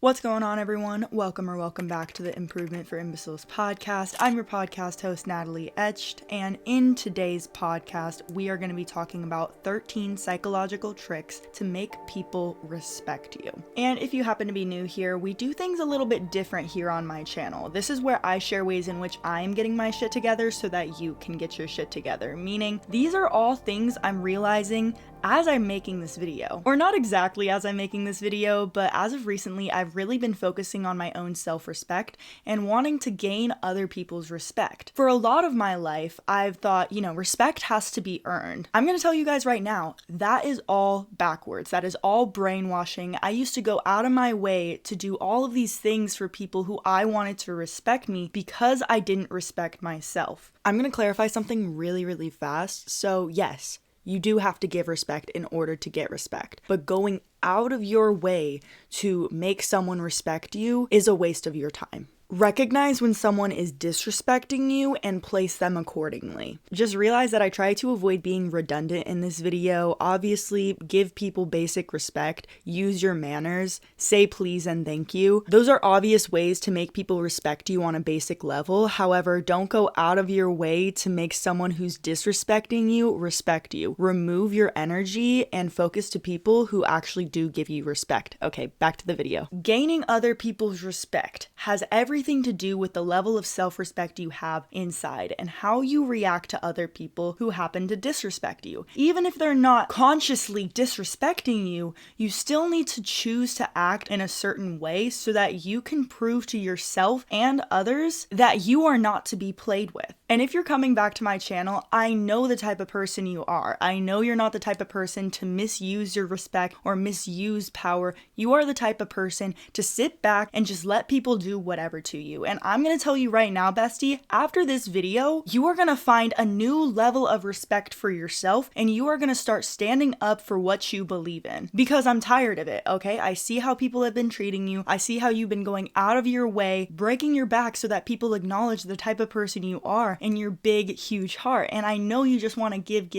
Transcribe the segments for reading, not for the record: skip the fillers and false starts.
What's going on, everyone? Welcome back to the Improvement for Imbeciles podcast. I'm your podcast host, Natalie, etched, and in today's podcast, we are going to be talking about 13 psychological tricks to make people respect you. And if you happen to be new here, we do things a little bit different here on my channel. This is where I share ways in which I am getting my shit together so that you can get your shit together, meaning these are all things I'm realizing as I'm making this video. Or not exactly as I'm making this video, but as of recently, I've really been focusing on my own self-respect and wanting to gain other people's respect. For a lot of my life, I've thought, respect has to be earned. I'm gonna tell you guys right now, that is all backwards. That is all brainwashing. I used to go out of my way to do all of these things for people who I wanted to respect me because I didn't respect myself. I'm gonna clarify something really fast. So yes, you do have to give respect in order to get respect, but going out of your way to make someone respect you is a waste of your time. Recognize when someone is disrespecting you and place them accordingly. Just realize that I try to avoid being redundant in this video. Obviously, give people basic respect, use your manners, say please and thank you. Those are obvious ways to make people respect you on a basic level. However, don't go out of your way to make someone who's disrespecting you respect you. Remove your energy and focus to people who actually do give you respect. Okay, back to the video. Gaining other people's respect has everything to do with the level of self-respect you have inside and how you react to other people who happen to disrespect you. Even if they're not consciously disrespecting you, you still need to choose to act in a certain way so that you can prove to yourself and others that you are not to be played with. And if you're coming back to my channel, I know the type of person you are. I know you're not the type of person to misuse your respect or misuse power. You are the type of person to sit back and just let people do whatever to you. And I'm gonna tell you right now, bestie, after this video, you are gonna find a new level of respect for yourself and you are gonna start standing up for what you believe in. Because I'm tired of it, okay? I see how people have been treating you. I see how you've been going out of your way, breaking your back so that people acknowledge the type of person you are and your big, huge heart. And I know you just wanna give,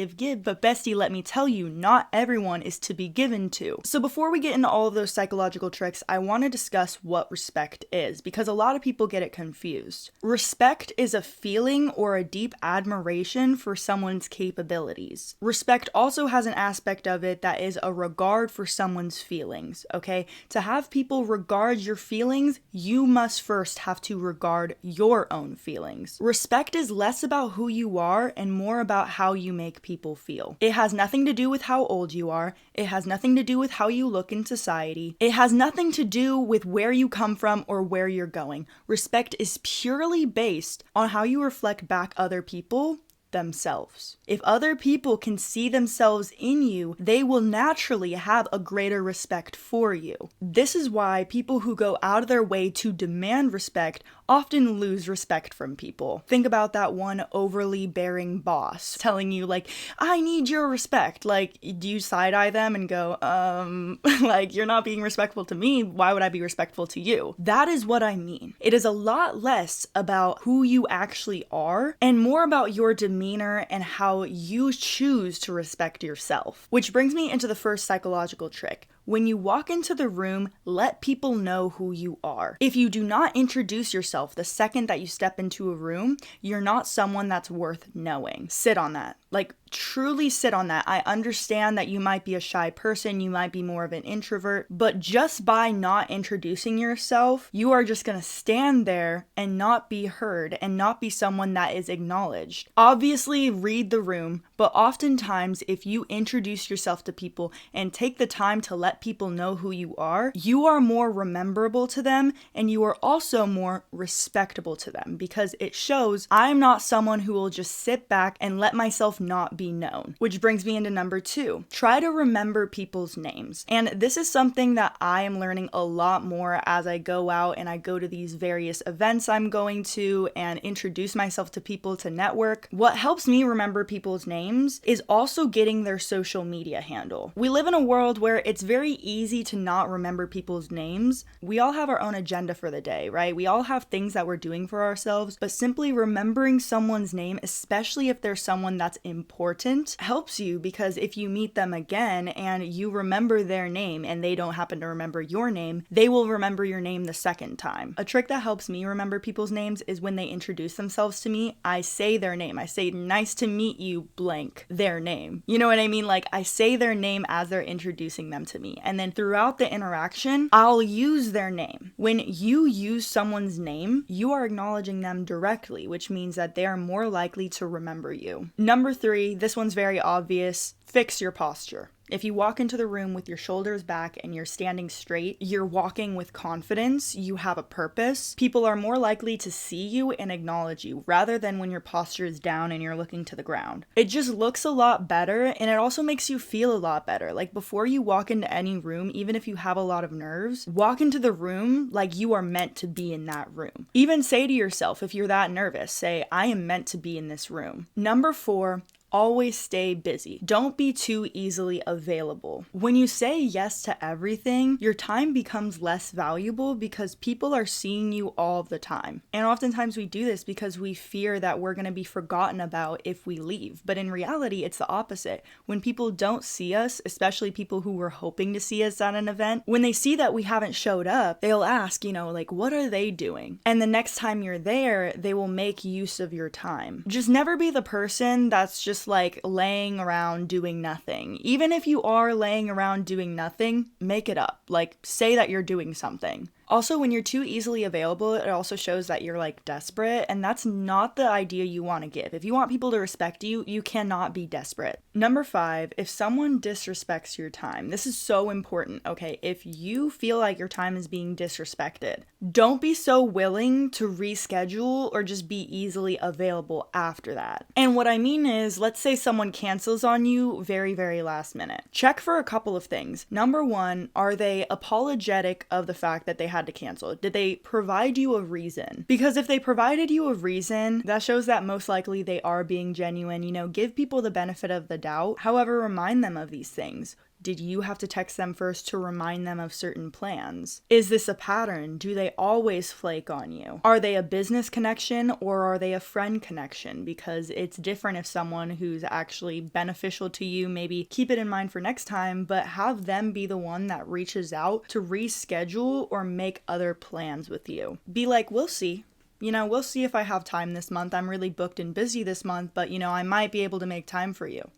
but bestie, let me tell you, not everyone is to be given to. So before we get into all of those psychological tricks, I wanna discuss what respect is, because a lot of people get it confused. Respect is a feeling or a deep admiration for someone's capabilities. Respect also has an aspect of it that is a regard for someone's feelings, okay? To have people regard your feelings, you must first have to regard your own feelings. Respect is less about who you are and more about how you make people feel. It has nothing to do with how old you are. It has nothing to do with how you look in society. It has nothing to do with where you come from or where you're going. Respect is purely based on how you reflect back other people themselves. If other people can see themselves in you, they will naturally have a greater respect for you. This is why people who go out of their way to demand respect often lose respect from people. Think about that one overly bearing boss telling you, like, I need your respect. Like, do you side-eye them and go, like, you're not being respectful to me, why would I be respectful to you? That is what I mean. It is a lot less about who you actually are and more about your demeanor and how you choose to respect yourself. Which brings me into the first psychological trick. When you walk into the room, let people know who you are. If you do not introduce yourself the second that you step into a room, you're not someone that's worth knowing. Sit on that. Like, truly sit on that. I understand that you might be a shy person, you might be more of an introvert, but just by not introducing yourself, you are just gonna stand there and not be heard and not be someone that is acknowledged. Obviously, read the room, but oftentimes if you introduce yourself to people and take the time to let people know who you are more rememberable to them and you are also more respectable to them because it shows I'm not someone who will just sit back and let myself not be known. Which brings me into number 2. Try to remember people's names. And this is something that I am learning a lot more as I go out and I go to these various events I'm going to and introduce myself to people to network. What helps me remember people's names is also getting their social media handle. We live in a world where it's very very easy to not remember people's names. We all have our own agenda for the day, right? We all have things that we're doing for ourselves, but simply remembering someone's name, especially if there's someone that's important, helps you, because if you meet them again and you remember their name and they don't happen to remember your name, they will remember your name the second time. A trick that helps me remember people's names is when they introduce themselves to me, I say their name. I say, nice to meet you, blank, their name. You know what I mean? Like, I say their name as they're introducing them to me. And then throughout the interaction, I'll use their name. When you use someone's name, you are acknowledging them directly, which means that they are more likely to remember you. Number 3, this one's very obvious, fix your posture. If you walk into the room with your shoulders back and you're standing straight, you're walking with confidence, you have a purpose, people are more likely to see you and acknowledge you rather than when your posture is down and you're looking to the ground. It just looks a lot better, and it also makes you feel a lot better. Like, before you walk into any room, even if you have a lot of nerves, walk into the room like you are meant to be in that room. Even say to yourself, if you're that nervous, say, I am meant to be in this room. Number 4, always stay busy. Don't be too easily available. When you say yes to everything, your time becomes less valuable because people are seeing you all the time. And oftentimes we do this because we fear that we're going to be forgotten about if we leave. But in reality, it's the opposite. When people don't see us, especially people who were hoping to see us at an event, when they see that we haven't showed up, they'll ask, like, what are they doing? And the next time you're there, they will make use of your time. Just never be the person that's just like laying around doing nothing. Even if you are laying around doing nothing, make it up. Like, say that you're doing something. Also, when you're too easily available, it also shows that you're like desperate, and that's not the idea you want to give. If you want people to respect you, you cannot be desperate. Number 5, if someone disrespects your time, this is so important, okay? If you feel like your time is being disrespected, don't be so willing to reschedule or just be easily available after that. And what I mean is, let's say someone cancels on you very, very last minute. Check for a couple of things. Number 1, are they apologetic of the fact that they had to cancel? Did they provide you a reason? Because if they provided you a reason, that shows that most likely they are being genuine. Give people the benefit of the doubt. However, remind them of these things. Did you have to text them first to remind them of certain plans? Is this a pattern? Do they always flake on you? Are they a business connection or are they a friend connection? Because it's different if someone who's actually beneficial to you, maybe keep it in mind for next time, but have them be the one that reaches out to reschedule or make other plans with you. Be like, we'll see. We'll see if I have time this month. I'm really booked and busy this month, but I might be able to make time for you.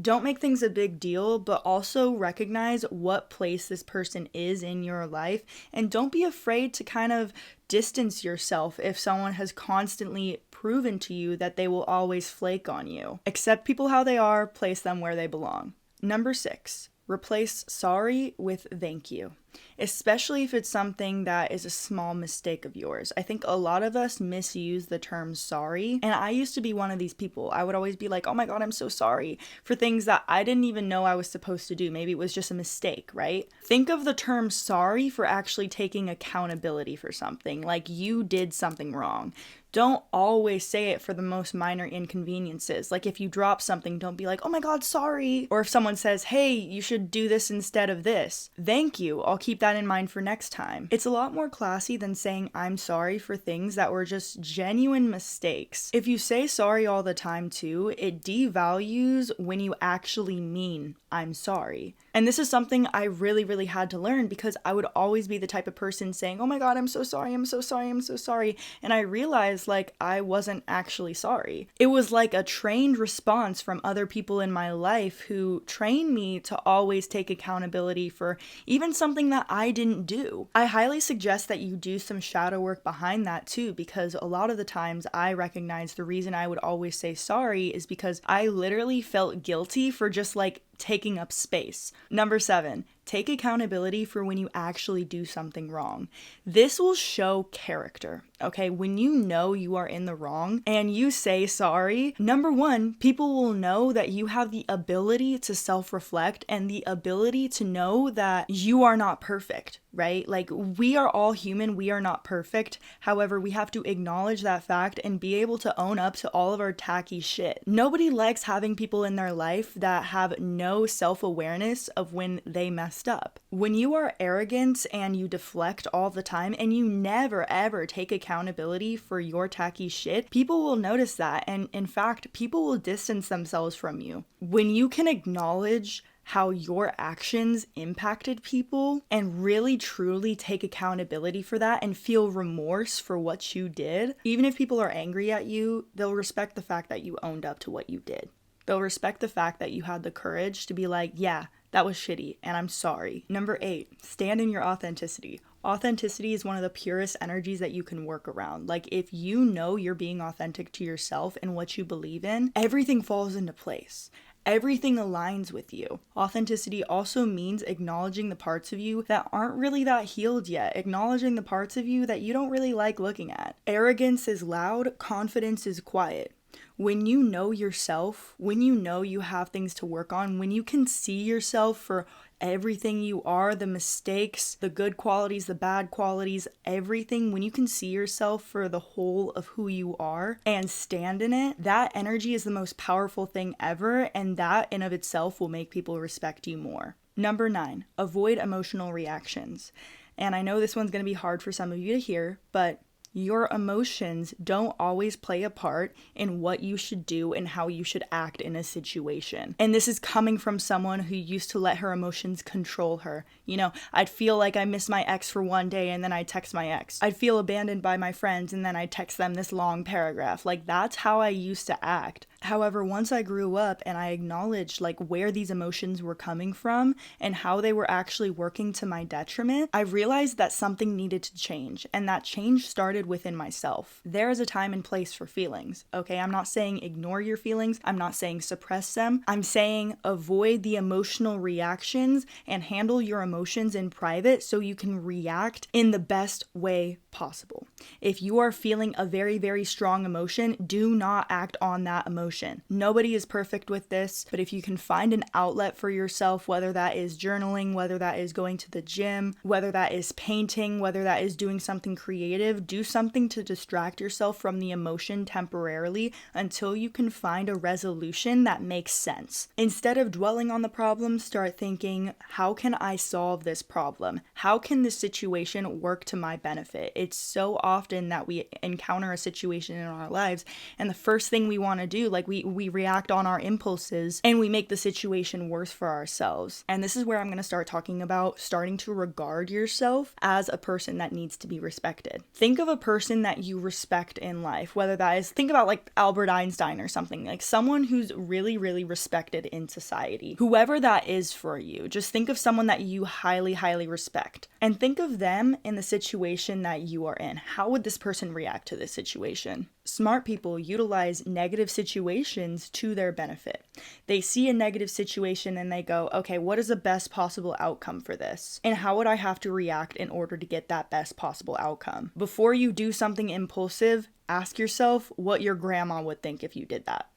Don't make things a big deal, but also recognize what place this person is in your life, and don't be afraid to kind of distance yourself if someone has constantly proven to you that they will always flake on you. Accept people how they are, place them where they belong. Number 6, replace sorry with thank you. Especially if it's something that is a small mistake of yours. I think a lot of us misuse the term sorry, and I used to be one of these people. I would always be like, oh my God, I'm so sorry for things that I didn't even know I was supposed to do. Maybe it was just a mistake, right? Think of the term sorry for actually taking accountability for something, like you did something wrong. Don't always say it for the most minor inconveniences. Like if you drop something, don't be like, oh my God, sorry. Or if someone says, hey, you should do this instead of this. Thank you. I'll keep that in mind for next time. It's a lot more classy than saying I'm sorry for things that were just genuine mistakes. If you say sorry all the time too, it devalues when you actually mean I'm sorry. And this is something I really, really had to learn because I would always be the type of person saying, oh my God, I'm so sorry, I'm so sorry, I'm so sorry. And I realized like I wasn't actually sorry. It was like a trained response from other people in my life who trained me to always take accountability for even something that I didn't do. I highly suggest that you do some shadow work behind that too, because a lot of the times I recognize the reason I would always say sorry is because I literally felt guilty for just like taking up space. Number 7, take accountability for when you actually do something wrong. This will show character, okay? When you know you are in the wrong and you say sorry, number 1, people will know that you have the ability to self-reflect and the ability to know that you are not perfect, right? Like we are all human, we are not perfect. However, we have to acknowledge that fact and be able to own up to all of our tacky shit. Nobody likes having people in their life that have no self-awareness of when they mess messed up. When you are arrogant and you deflect all the time and you never ever take accountability for your tacky shit, people will notice that. And in fact, people will distance themselves from you. When you can acknowledge how your actions impacted people and really truly take accountability for that and feel remorse for what you did, even if people are angry at you, they'll respect the fact that you owned up to what you did. They'll respect the fact that you had the courage to be like, yeah, that was shitty and I'm sorry. Number 8, stand in your authenticity. Authenticity is one of the purest energies that you can work around. Like, if you know you're being authentic to yourself and what you believe in, everything falls into place. Everything aligns with you. Authenticity also means acknowledging the parts of you that aren't really that healed yet, acknowledging the parts of you that you don't really like looking at. Arrogance is loud, confidence is quiet. When you know yourself, when you know you have things to work on, when you can see yourself for everything you are, the mistakes, the good qualities, the bad qualities, everything, when you can see yourself for the whole of who you are and stand in it, that energy is the most powerful thing ever, and that in of itself will make people respect you more. Number 9, avoid emotional reactions. And I know this one's going to be hard for some of you to hear, but your emotions don't always play a part in what you should do and how you should act in a situation. And this is coming from someone who used to let her emotions control her. You know, I'd feel like I miss my ex for one day and then I'd text my ex. I'd feel abandoned by my friends and then I'd text them this long paragraph. Like, that's how I used to act. However, once I grew up and I acknowledged like where these emotions were coming from and how they were actually working to my detriment, I realized that something needed to change, and that change started within myself. There is a time and place for feelings, okay? I'm not saying ignore your feelings. I'm not saying suppress them. I'm saying avoid the emotional reactions and handle your emotions in private so you can react in the best way possible. If you are feeling a very, very strong emotion, do not act on that emotion. Nobody is perfect with this, but if you can find an outlet for yourself, whether that is journaling, whether that is going to the gym, whether that is painting, whether that is doing something creative, do something to distract yourself from the emotion temporarily until you can find a resolution that makes sense. Instead of dwelling on the problem, start thinking, how can I solve this problem? How can this situation work to my benefit? It's so often that we encounter a situation in our lives and the first thing we want to do, like we react on our impulses and we make the situation worse for ourselves. And this is where I'm going to start talking about starting to regard yourself as a person that needs to be respected. Think of a person that you respect in life, whether that is, think about like Albert Einstein or something, like someone who's really, really respected in society. Whoever that is for you, just think of someone that you highly, highly respect and think of them in the situation that you are in. How would this person react to this situation? Smart people utilize negative situations to their benefit. They see a negative situation and they go, okay, what is the best possible outcome for this? And how would I have to react in order to get that best possible outcome? Before you do something impulsive, ask yourself what your grandma would think if you did that.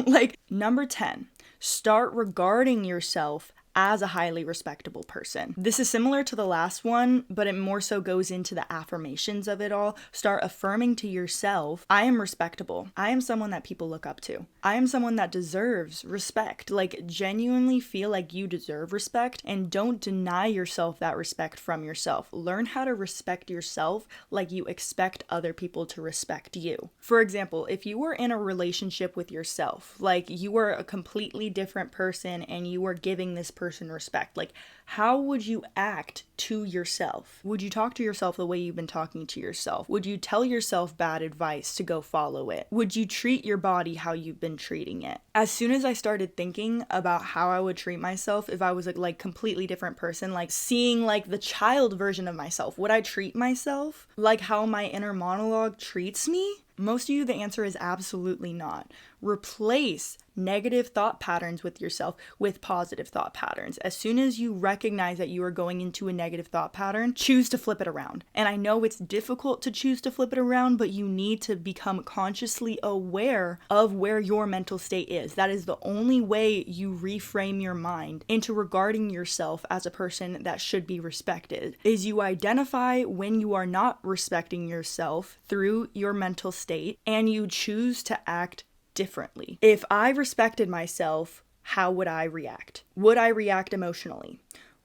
Like, number 10, start regarding yourself as a highly respectable person. This is similar to the last one, but it more so goes into the affirmations of it all. Start affirming to yourself, I am respectable. I am someone that people look up to. I am someone that deserves respect. Like, genuinely feel like you deserve respect and don't deny yourself that respect from yourself. Learn how to respect yourself like you expect other people to respect you. For example, if you were in a relationship with yourself, like you were a completely different person and you were giving this person respect, like how would you act to yourself? Would you talk to yourself the way you've been talking to yourself? Would you tell yourself bad advice to go follow it? Would you treat your body how you've been treating it? As soon as I started thinking about how I would treat myself if I was a like completely different person, like seeing like the child version of myself, would I treat myself like how my inner monologue treats me? Most of you, the answer is absolutely not. Replace negative thought patterns with yourself with positive thought patterns. As soon as you recognize that you are going into a negative thought pattern, choose to flip it around. And I know it's difficult to choose to flip it around, but you need to become consciously aware of where your mental state is. That is the only way you reframe your mind into regarding yourself as a person that should be respected, is you identify when you are not respecting yourself through your mental state and you choose to act differently. If I respected myself, how would I react? Would I react emotionally?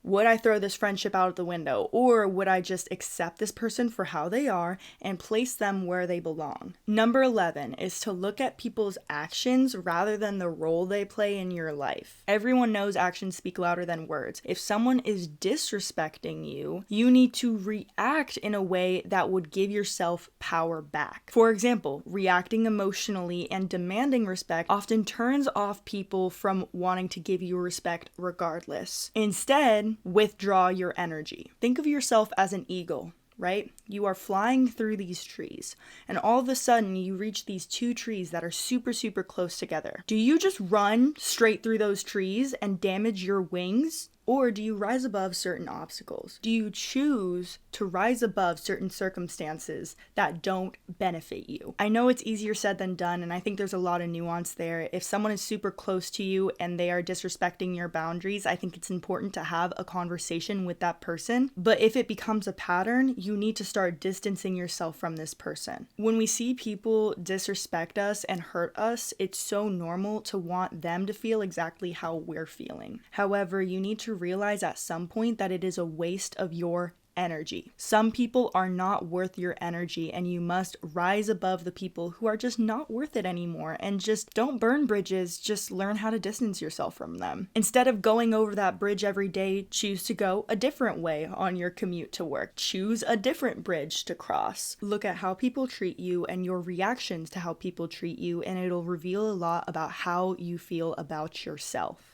Would I throw this friendship out of the window? Or would I just accept this person for how they are and place them where they belong? Number 11 is to look at people's actions rather than the role they play in your life. Everyone knows actions speak louder than words. If someone is disrespecting you, you need to react in a way that would give yourself power back. For example, reacting emotionally and demanding respect often turns off people from wanting to give you respect regardless. Instead, withdraw your energy. Think of yourself as an eagle, right? You are flying through these trees, and all of a sudden you reach these two trees that are super, super close together. Do you just run straight through those trees and damage your wings? Or do you rise above certain obstacles? Do you choose to rise above certain circumstances that don't benefit you? I know it's easier said than done, and I think there's a lot of nuance there. If someone is super close to you and they are disrespecting your boundaries, I think it's important to have a conversation with that person. But if it becomes a pattern, you need to start distancing yourself from this person. When we see people disrespect us and hurt us, it's so normal to want them to feel exactly how we're feeling. However, you need to realize at some point that it is a waste of your energy. Some people are not worth your energy, and you must rise above the people who are just not worth it anymore, and just don't burn bridges, just learn how to distance yourself from them. Instead of going over that bridge every day, choose to go a different way on your commute to work. Choose a different bridge to cross. Look at how people treat you and your reactions to how people treat you, and it'll reveal a lot about how you feel about yourself.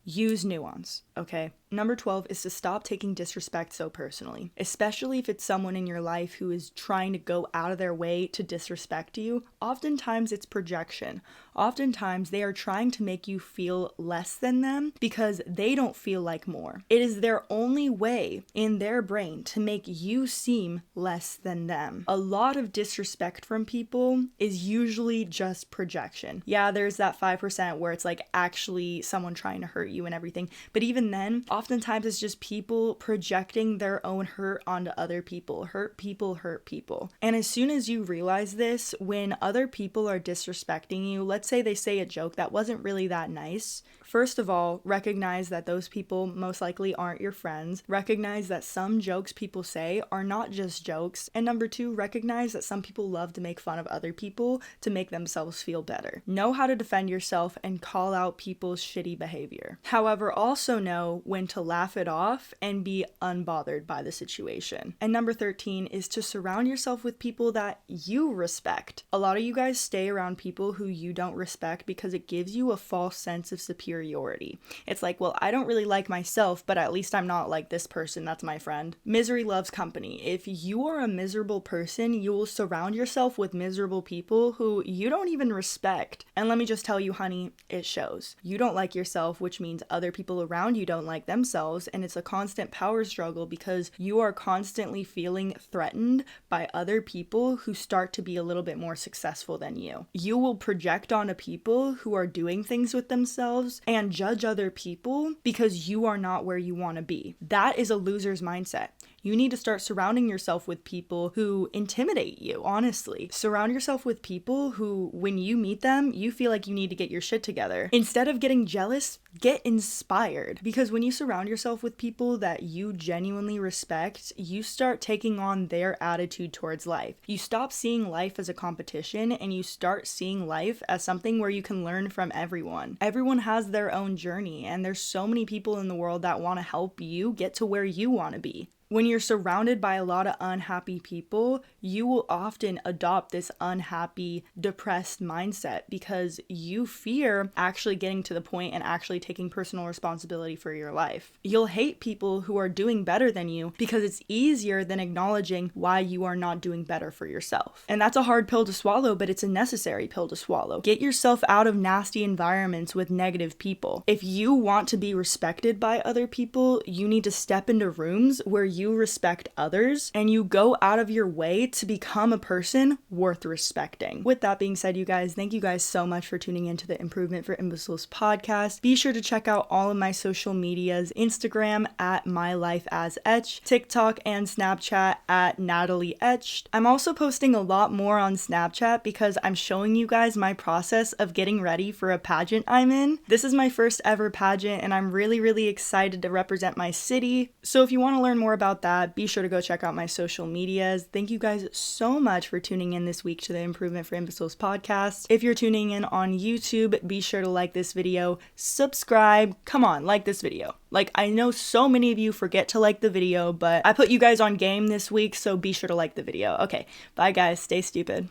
Use nuance, okay? Number 12 is to stop taking disrespect so personally, especially if it's someone in your life who is trying to go out of their way to disrespect you. Oftentimes it's projection. Oftentimes they are trying to make you feel less than them because they don't feel like more. It is their only way in their brain to make you seem less than them. A lot of disrespect from people is usually just projection. Yeah, there's that 5% where it's like actually someone trying to hurt you and everything, but even then, oftentimes it's just people projecting their own hurt onto other people. Hurt people hurt people. And as soon as you realize this, when other people are disrespecting you, let's say they say a joke that wasn't really that nice, first of all, recognize that those people most likely aren't your friends. Recognize that some jokes people say are not just jokes. And number 2, recognize that some people love to make fun of other people to make themselves feel better. Know how to defend yourself and call out people's shitty behavior. However, also know when to laugh it off and be unbothered by the situation. And number 13 is to surround yourself with people that you respect. A lot of you guys stay around people who you don't respect because it gives you a false sense of superiority. It's like, well, I don't really like myself, but at least I'm not like this person that's my friend. Misery loves company. If you are a miserable person, you will surround yourself with miserable people who you don't even respect. And let me just tell you, honey, it shows. You don't like yourself, which means other people around you don't like themselves, and it's a constant power struggle because you are constantly feeling threatened by other people who start to be a little bit more successful than you. You will project onto people who are doing things with themselves and judge other people because you are not where you want to be. That is a loser's mindset. You need to start surrounding yourself with people who intimidate you, honestly. Surround yourself with people who, when you meet them, you feel like you need to get your shit together. Instead of getting jealous, get inspired. Because when you surround yourself with people that you genuinely respect, you start taking on their attitude towards life. You stop seeing life as a competition and you start seeing life as something where you can learn from everyone. Everyone has their own journey, and there's so many people in the world that want to help you get to where you want to be. When you're surrounded by a lot of unhappy people, you will often adopt this unhappy, depressed mindset because you fear actually getting to the point and actually taking personal responsibility for your life. You'll hate people who are doing better than you because it's easier than acknowledging why you are not doing better for yourself. And that's a hard pill to swallow, but it's a necessary pill to swallow. Get yourself out of nasty environments with negative people. If you want to be respected by other people, you need to step into rooms where you you respect others and you go out of your way to become a person worth respecting. With that being said, you guys, thank you guys so much for tuning into the Improvement for Imbeciles podcast. Be sure to check out all of my social medias, Instagram at mylifeasetched, TikTok and Snapchat at natalie etched. I'm also posting a lot more on Snapchat because I'm showing you guys my process of getting ready for a pageant I'm in. This is my first ever pageant and I'm really excited to represent my city. So if you want to learn more about that, be sure to go check out my social medias. Thank you guys so much for tuning in this week to the Improvement for Imbeciles podcast. If you're tuning in on YouTube, be sure to like this video, subscribe. Come on, like this video. Like, I know so many of you forget to like the video, but I put you guys on game this week, so be sure to like the video. Okay, bye guys, stay stupid.